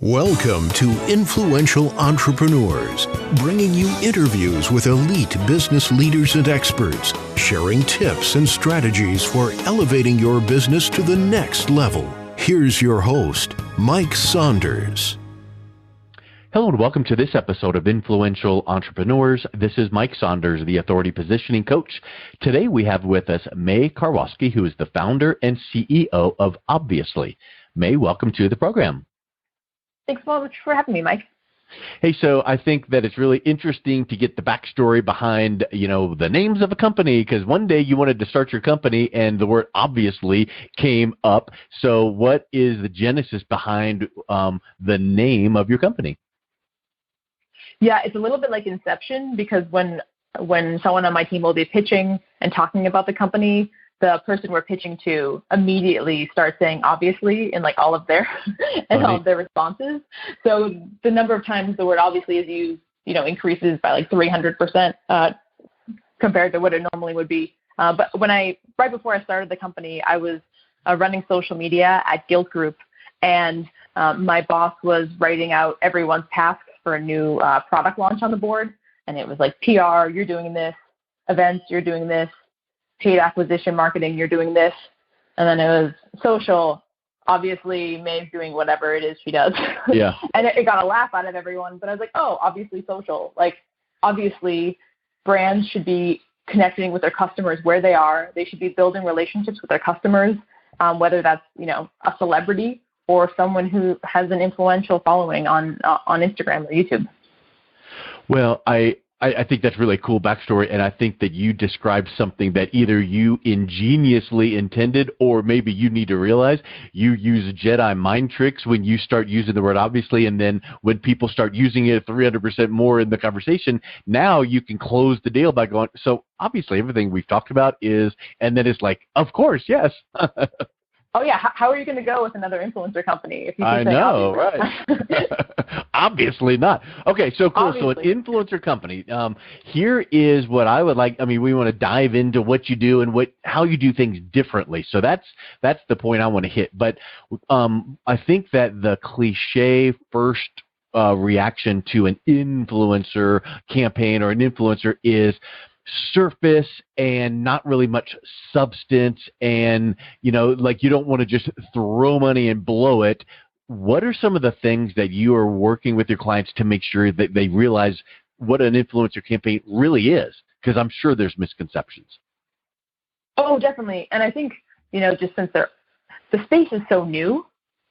Welcome to Influential Entrepreneurs, bringing you interviews with elite business leaders and experts, sharing tips and strategies for elevating your business to the next level. Here's your host, Mike Saunders. Hello and welcome to this episode of Influential Entrepreneurs. This is Mike Saunders, the Authority Positioning Coach. Today we have with us May Karwowski, who is the founder and CEO of Obviously. May, welcome to the program. Thanks so much for having me, Mike. Hey, so I think that it's really interesting to get the backstory behind, the names of a company, because one day you wanted to start your company and the word obviously came up. So what is the genesis behind the name of your company? Yeah, it's a little bit like Inception, because when someone on my team will be pitching and talking about the company, the person we're pitching to immediately starts saying obviously in like all of their all of their responses. So the number of times the word obviously is used, increases by like 300% compared to what it normally would be. But right before I started the company, I was running social media at Guild Group, and my boss was writing out everyone's tasks for a new product launch on the board. And it was like PR, you're doing this, events, you're doing this, paid acquisition marketing, you're doing this. And then it was social, obviously May's doing whatever it is she does. Yeah. And it got a laugh out of everyone, but I was like, oh, obviously social. Like, obviously brands should be connecting with their customers where they are. They should be building relationships with their customers, whether that's, a celebrity or someone who has an influential following on Instagram or YouTube. Well, I think that's really cool backstory, and I think that you described something that either you ingeniously intended or maybe you need to realize. You use Jedi mind tricks when you start using the word obviously, and then when people start using it 300% more in the conversation, now you can close the deal by going, so obviously everything we've talked about is, and then it's like, of course, yes. Oh, yeah. How are you going to go with another influencer company if you keep saying know, obviously? Right. Obviously not. Okay, so cool. Obviously. So an influencer company. Here is what I would like. We want to dive into what you do and how you do things differently. So that's the point I want to hit. But I think that the cliche first reaction to an influencer campaign or an influencer is surface and not really much substance, and you don't want to just throw money and blow it. What are some of the things that you are working with your clients to make sure that they realize what an influencer campaign really is? Because I'm sure there's misconceptions. Oh, definitely. And I think just since the space is so new,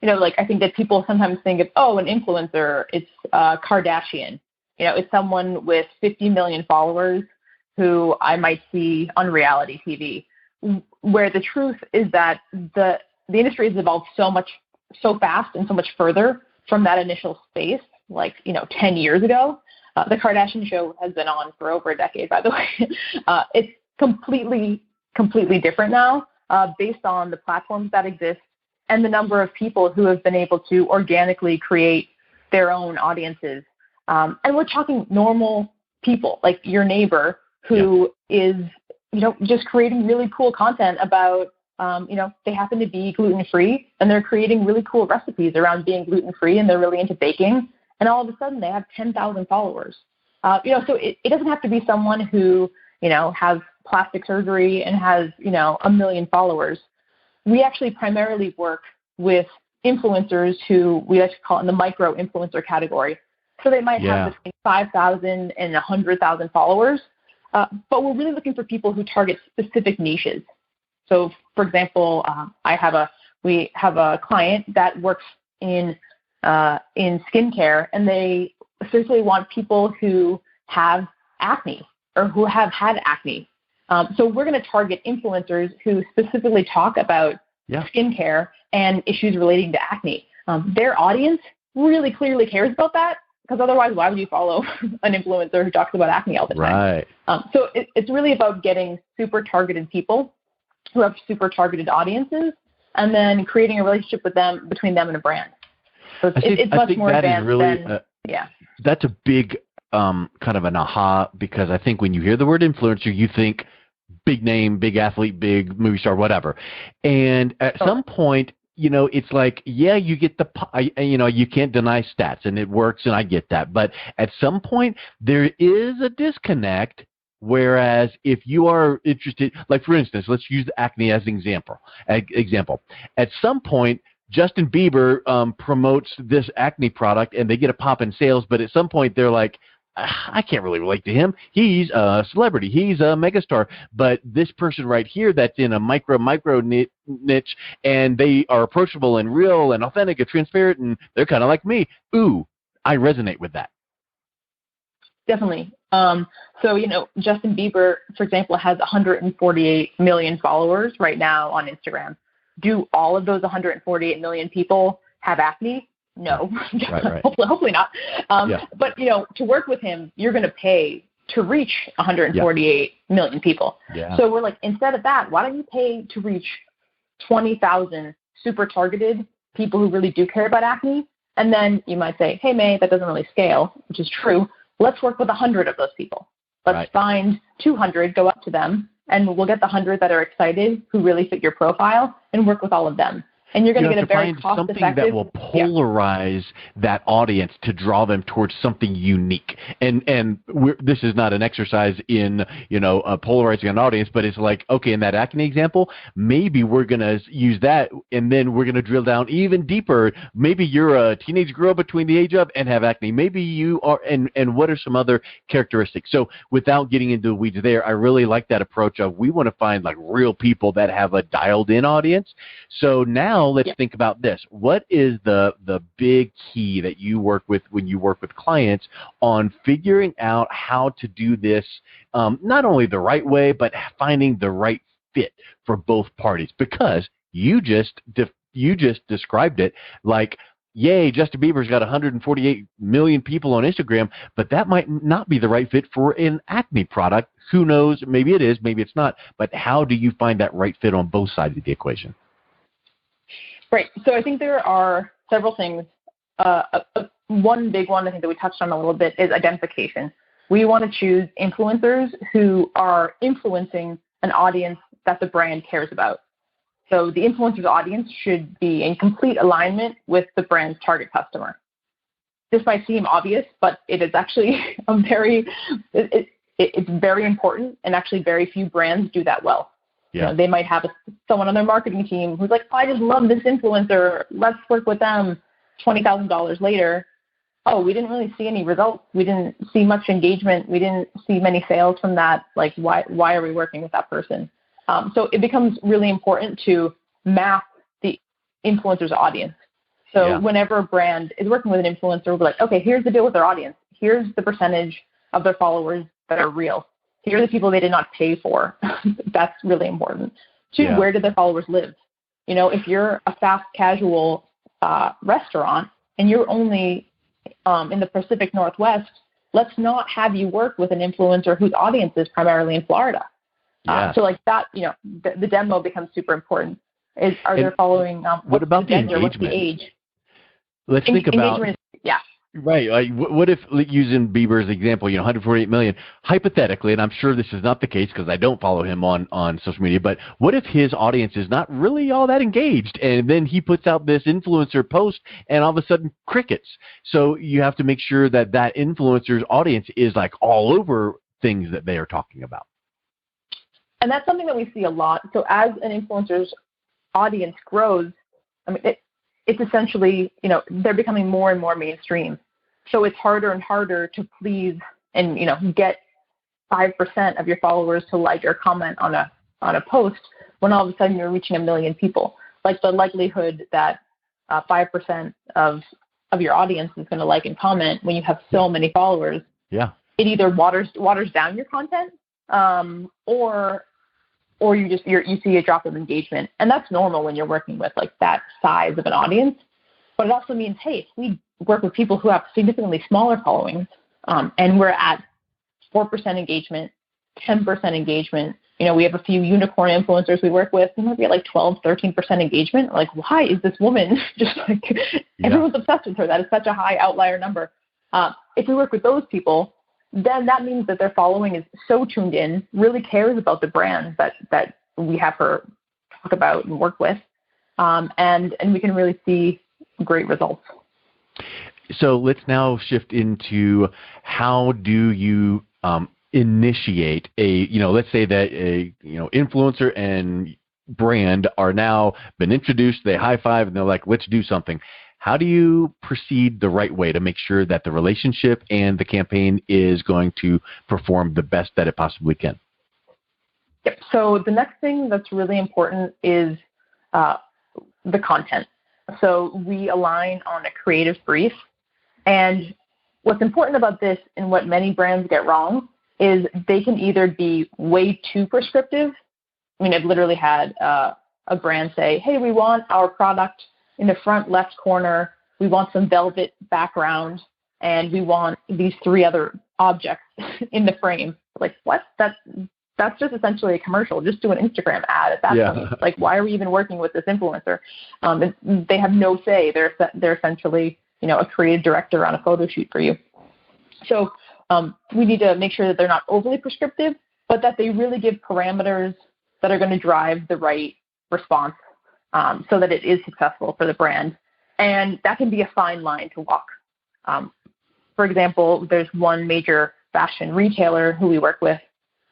I think that people sometimes think of an influencer, it's Kardashian. It's someone with 50 million followers who I might see on reality TV, where the truth is that the industry has evolved so fast and so much further from that initial space, 10 years ago. The Kardashian show has been on for over a decade, by the way. It's completely different now, based on the platforms that exist and the number of people who have been able to organically create their own audiences. And we're talking normal people, like your neighbor, who is, just creating really cool content about, they happen to be gluten-free and they're creating really cool recipes around being gluten-free, and they're really into baking, and all of a sudden they have 10,000 followers. So it doesn't have to be someone who, has plastic surgery and has, 1 million followers. We actually primarily work with influencers who we like to call in the micro influencer category. So they might have between 5,000 and 100,000 followers. But we're really looking for people who target specific niches. So, for example, we have a client that works in skincare, and they essentially want people who have acne or who have had acne. So we're going to target influencers who specifically talk about skincare and issues relating to acne. Their audience really clearly cares about that, because otherwise, why would you follow an influencer who talks about acne all the time? Right. So it's really about getting super targeted people who have super targeted audiences, and then creating a relationship between them and a brand. So it's much more advanced than. That's a big kind of an aha, because I think when you hear the word influencer, you think big name, big athlete, big movie star, whatever. And at some point, it's like, yeah, you get you can't deny stats, and it works, and I get that. But at some point, there is a disconnect. Whereas if you are interested, like for instance, let's use acne as an example. At some point, Justin Bieber promotes this acne product, and they get a pop in sales. But at some point, they're like, I can't really relate to him. He's a celebrity. He's a megastar. But this person right here that's in a micro niche, and they are approachable and real and authentic and transparent, and they're kind of like me. Ooh, I resonate with that. Definitely. So, Justin Bieber, for example, has 148 million followers right now on Instagram. Do all of those 148 million people have acne? No, right. Hopefully not. But, to work with him, you're going to pay to reach 148 million people. Yeah. So we're like, instead of that, why don't you pay to reach 20,000 super targeted people who really do care about acne? And then you might say, hey, May, that doesn't really scale, which is true. Let's work with 100 of those people. Let's find 200, go up to them, and we'll get the 100 that are excited, who really fit your profile, and work with all of them. And you're going to get a very cost-effective. Something that will polarize that audience to draw them towards something unique. And this is not an exercise in polarizing an audience, but it's like, okay, in that acne example, maybe we're going to use that, and then we're going to drill down even deeper. Maybe you're a teenage girl between the age of and have acne. Maybe you are, and what are some other characteristics? So without getting into the weeds there, I really like that approach of we want to find like real people that have a dialed-in audience. So now let's think about this. What is the big key that you work with when you work with clients on figuring out how to do this, not only the right way, but finding the right fit for both parties? Because you just described it like, yay, Justin Bieber's got 148 million people on Instagram, but that might not be the right fit for an acne product. Who knows? Maybe it is, maybe it's not. But how do you find that right fit on both sides of the equation? Right. So I think there are several things. One big one I think that we touched on a little bit is identification. We want to choose influencers who are influencing an audience that the brand cares about. So the influencer's audience should be in complete alignment with the brand's target customer. This might seem obvious, but it is actually it's very important, and actually very few brands do that well. Yeah. They might have someone on their marketing team who's like, I just love this influencer. Let's work with them. $20,000 later, we didn't really see any results. We didn't see much engagement. We didn't see many sales from that. Like, why are we working with that person? So it becomes really important to map the influencer's audience. So whenever a brand is working with an influencer, we're like, okay, here's the deal with their audience. Here's the percentage of their followers that are real. Here are the people they did not pay for. That's really important. Two, where do their followers live? If you're a fast casual restaurant and you're only in the Pacific Northwest, let's not have you work with an influencer whose audience is primarily in Florida. So like that, the demo becomes super important. Are they following? What about the gender, engagement? What's the age? Let's think about. Right. What if, using Bieber's example, 148 million, hypothetically, and I'm sure this is not the case because I don't follow him on social media, but what if his audience is not really all that engaged, and then he puts out this influencer post and all of a sudden crickets? So you have to make sure that influencer's audience is like all over things that they are talking about. And that's something that we see a lot. So as an influencer's audience grows, it's essentially, they're becoming more and more mainstream. So it's harder and harder to please and, get 5% of your followers to like or comment on a post when all of a sudden you're reaching 1 million people. Like the likelihood that 5% of your audience is going to like and comment when you have so many followers. Yeah. It either waters down your content, or you see a drop of engagement. And that's normal when you're working with like that size of an audience. But it also means, hey, if we work with people who have significantly smaller followings, and we're at 4% engagement, 10% engagement, we have a few unicorn influencers we work with, they might be at like 12, 13% engagement. Like, why is this woman just like, everyone's obsessed with her? That is such a high outlier number. If we work with those people, then that means that their following is so tuned in, really cares about the brand that we have her talk about and work with, and we can really see great results. So let's now shift into how do you initiate a, let's say that a, influencer and brand are now been introduced, they high five and they're like, let's do something. How do you proceed the right way to make sure that the relationship and the campaign is going to perform the best that it possibly can? Yep. So the next thing that's really important is the content. So we align on a creative brief. And what's important about this and what many brands get wrong is they can either be way too prescriptive. I mean, I've literally had a brand say, hey, we want our product in the front left corner, we want some velvet background, and we want these 3 other objects in the frame. Like, what? That's just essentially a commercial. Just do an Instagram ad at that point. Like, why are we even working with this influencer? They have no say. They're essentially, a creative director on a photo shoot for you. So we need to make sure that they're not overly prescriptive, but that they really give parameters that are going to drive the right response so that it is successful for the brand. And that can be a fine line to walk. For example, there's one major fashion retailer who we work with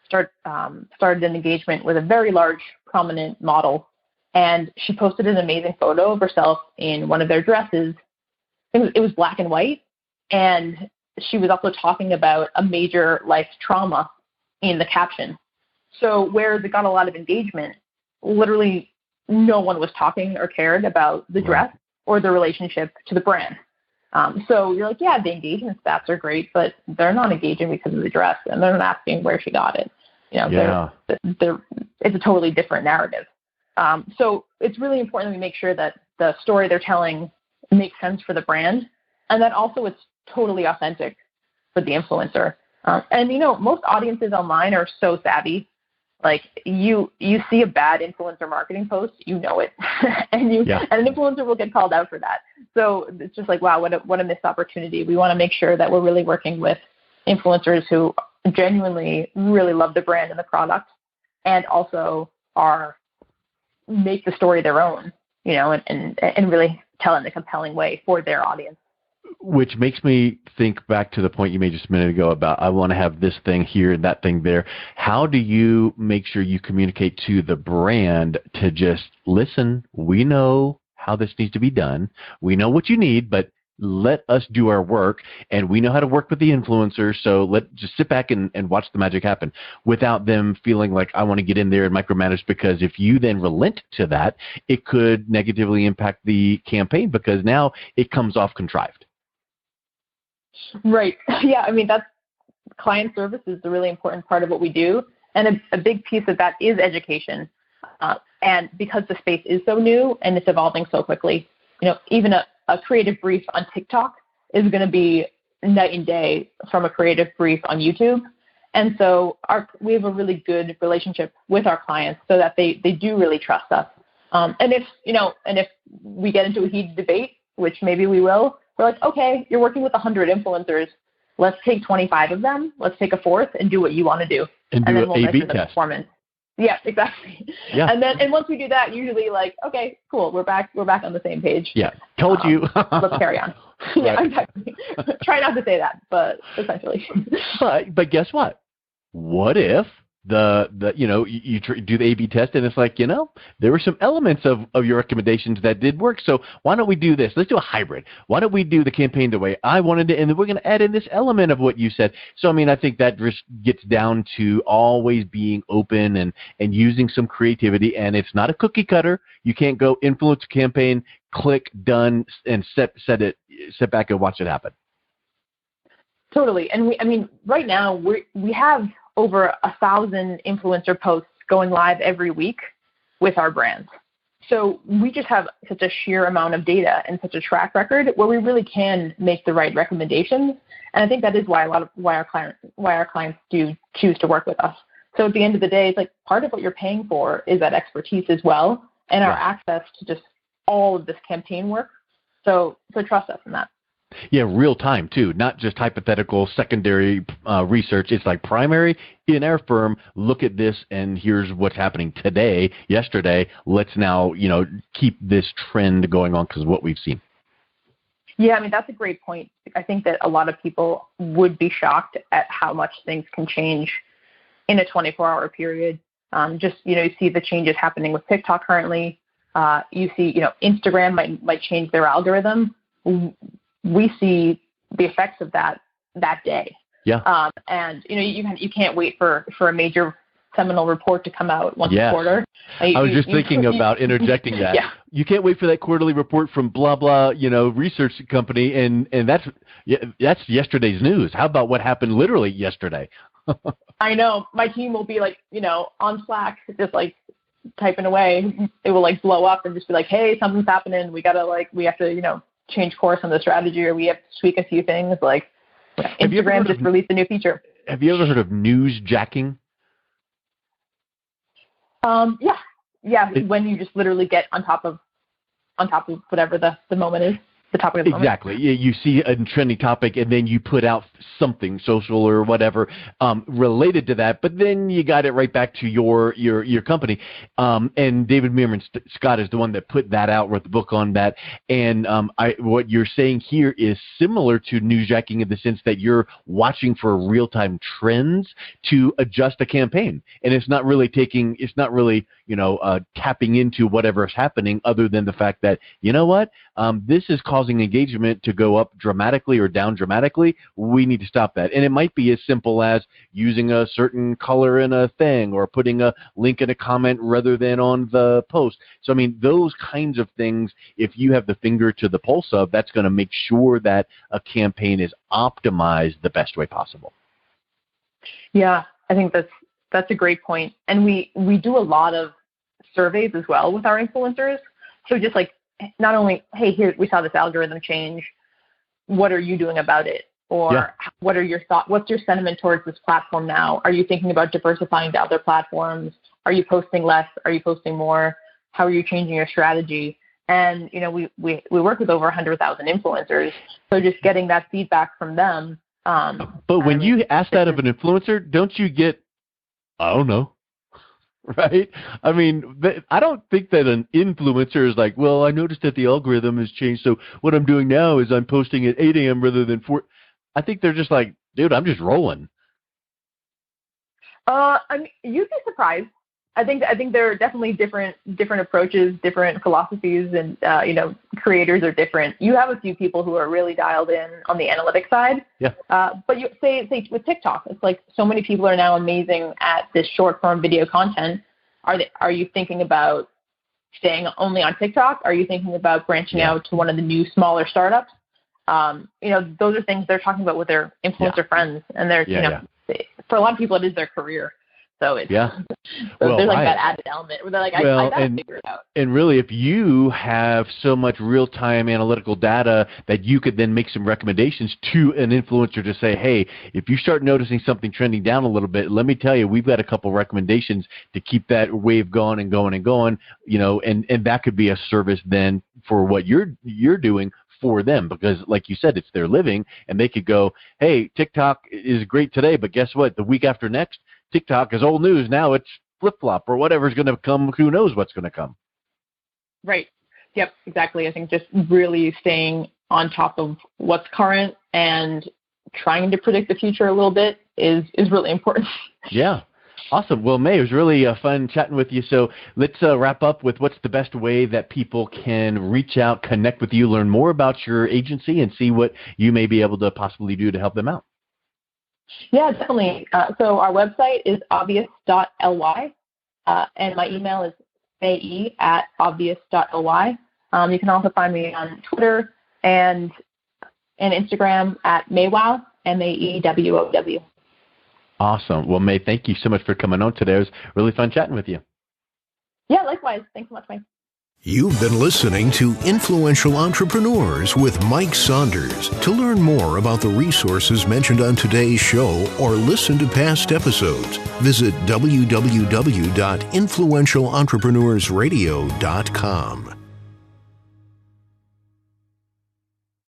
started an engagement with a very large, prominent model, and she posted an amazing photo of herself in one of their dresses. It was black and white, and she was also talking about a major life trauma in the caption. So whereas it got a lot of engagement, literally no one was talking or cared about the dress or the relationship to the brand. So you're like, yeah, the engagement stats are great, but they're not engaging because of the dress, and they're not asking where she got it. It's a totally different narrative. So it's really important that we make sure that the story they're telling makes sense for the brand, and that also it's totally authentic for the influencer. And most audiences online are so savvy. Like you see a bad influencer marketing post, you know it, and an influencer will get called out for that. So it's just like, wow, what a missed opportunity. We want to make sure that we're really working with influencers who genuinely really love the brand and the product, and also make the story their own, and really tell it in a compelling way for their audience. Which makes me think back to the point you made just a minute ago about I want to have this thing here and that thing there. How do you make sure you communicate to the brand to just listen? We know how this needs to be done. We know what you need, but let us do our work, and we know how to work with the influencers, so let's just sit back and watch the magic happen without them feeling like I want to get in there and micromanage, because if you then relent to that, it could negatively impact the campaign because now it comes off contrived. Right. Yeah, I mean, that's client service is a really important part of what we do, and a big piece of that is education. And because the space is so new and it's evolving so quickly, even a creative brief on TikTok is going to be night and day from a creative brief on YouTube. And so we have a really good relationship with our clients so that they do really trust us. And if we get into a heated debate, which maybe we will, we're like, okay, you're working with 100 influencers. Let's take 25 of them. Let's take a fourth and do what you want to do. And then do we'll an A/B measure the test. Performance. Yeah, exactly. Yeah. And once we do that, usually like, okay, cool, we're back on the same page. Yeah. Told you. Let's carry on. Yeah, exactly. Try not to say that, but essentially. But guess what? What if you do the A/B test and it's like, there were some elements of your recommendations that did work. So why don't we do this? Let's do a hybrid. Why don't we do the campaign the way I wanted it, and then we're going to add in this element of what you said. So, I mean, I think that just gets down to always being open and using some creativity, and it's not a cookie cutter. You can't go influence campaign, click, done, and sit back and watch it happen. Totally. And right now we have over 1,000 influencer posts going live every week with our brands. So we just have such a sheer amount of data and such a track record where we really can make the right recommendations. And I think that is why our clients do choose to work with us. So at the end of the day, it's like part of what you're paying for is that expertise as well, and our access to just all of this campaign work. So trust us in that. Yeah, real time too, not just hypothetical secondary research. It's like primary in our firm. Look at this, and here's what's happening today, yesterday. Let's now, keep this trend going on because of what we've seen. Yeah, I mean, that's a great point. I think that a lot of people would be shocked at how much things can change in a 24-hour period. You see the changes happening with TikTok currently. You see, Instagram might change their algorithm. We see the effects of that day. Yeah. And you can't wait for a major seminal report to come out once a quarter. I was just thinking about interjecting that. Yeah. You can't wait for that quarterly report from blah blah, research company, and that's yesterday's news. How about what happened literally yesterday? I know. My team will be on Slack, just typing away. It will blow up and just be like, hey, something's happening. We have to change course on the strategy, or we have to tweak a few things. Instagram just released a new feature. Have you ever heard of newsjacking? Yeah. When you just literally get on top of whatever the moment is. The topic of the moment. Exactly. You see a trending topic, and then you put out something social or whatever related to that, but then you got it right back to your company. And David Meerman Scott is the one that put that out, wrote the book on that. And what you're saying here is similar to newsjacking in the sense that you're watching for real-time trends to adjust a campaign, and it's not really tapping into whatever is happening, other than the fact that this is causing engagement to go up dramatically or down dramatically. We need to stop that. And it might be as simple as using a certain color in a thing, or putting a link in a comment rather than on the post. So, I mean, those kinds of things, if you have the finger to the pulse of, that's going to make sure that a campaign is optimized the best way possible. Yeah, I think that's a great point. And we do a lot of surveys as well with our influencers. So just not only, hey, here we saw this algorithm change, what are you doing about it? Or what are your thoughts? What's your sentiment towards this platform now? Are you thinking about diversifying to other platforms? Are you posting less? Are you posting more? How are you changing your strategy? And we work with over 100,000 influencers, so just getting that feedback from them. But when you ask that of an influencer, don't you get, I don't know, right? I mean, I don't think that an influencer is like, well, I noticed that the algorithm has changed, so what I'm doing now is I'm posting at 8 a.m. rather than 4. I think they're just like, dude, I'm just rolling. I mean, you'd be surprised. I think there are definitely different approaches, different philosophies, and creators are different. You have a few people who are really dialed in on the analytics side. Yeah. But you say with TikTok, it's like so many people are now amazing at this short form video content. Are you thinking about staying only on TikTok? Are you thinking about branching out to one of the new smaller startups? Those are things they're talking about with their influencer friends, and they're for a lot of people it is their career. So it's so there's that added element where they're like, I gotta figure it out. And really, if you have so much real-time analytical data that you could then make some recommendations to an influencer to say, hey, if you start noticing something trending down a little bit, let me tell you, we've got a couple recommendations to keep that wave going and going and going. And that could be a service then for what you're doing for them, because like you said, it's their living, and they could go, hey, TikTok is great today, but guess what? The week after next, TikTok is old news. Now it's flip-flop or whatever's going to come. Who knows what's going to come? Right. Yep, exactly. I think just really staying on top of what's current and trying to predict the future a little bit is really important. Yeah. Awesome. Well, May, it was really fun chatting with you. So let's wrap up with what's the best way that people can reach out, connect with you, learn more about your agency, and see what you may be able to possibly do to help them out. Yeah, definitely. So our website is obvious.ly, and my email is mae@obvious.ly. You can also find me on Twitter and Instagram at Maywow, MAEWOW. Awesome. Well, May, thank you so much for coming on today. It was really fun chatting with you. Yeah, likewise. Thanks so much, Mike. You've been listening to Influential Entrepreneurs with Mike Saunders. To learn more about the resources mentioned on today's show or listen to past episodes, visit www.influentialentrepreneurssradio.com.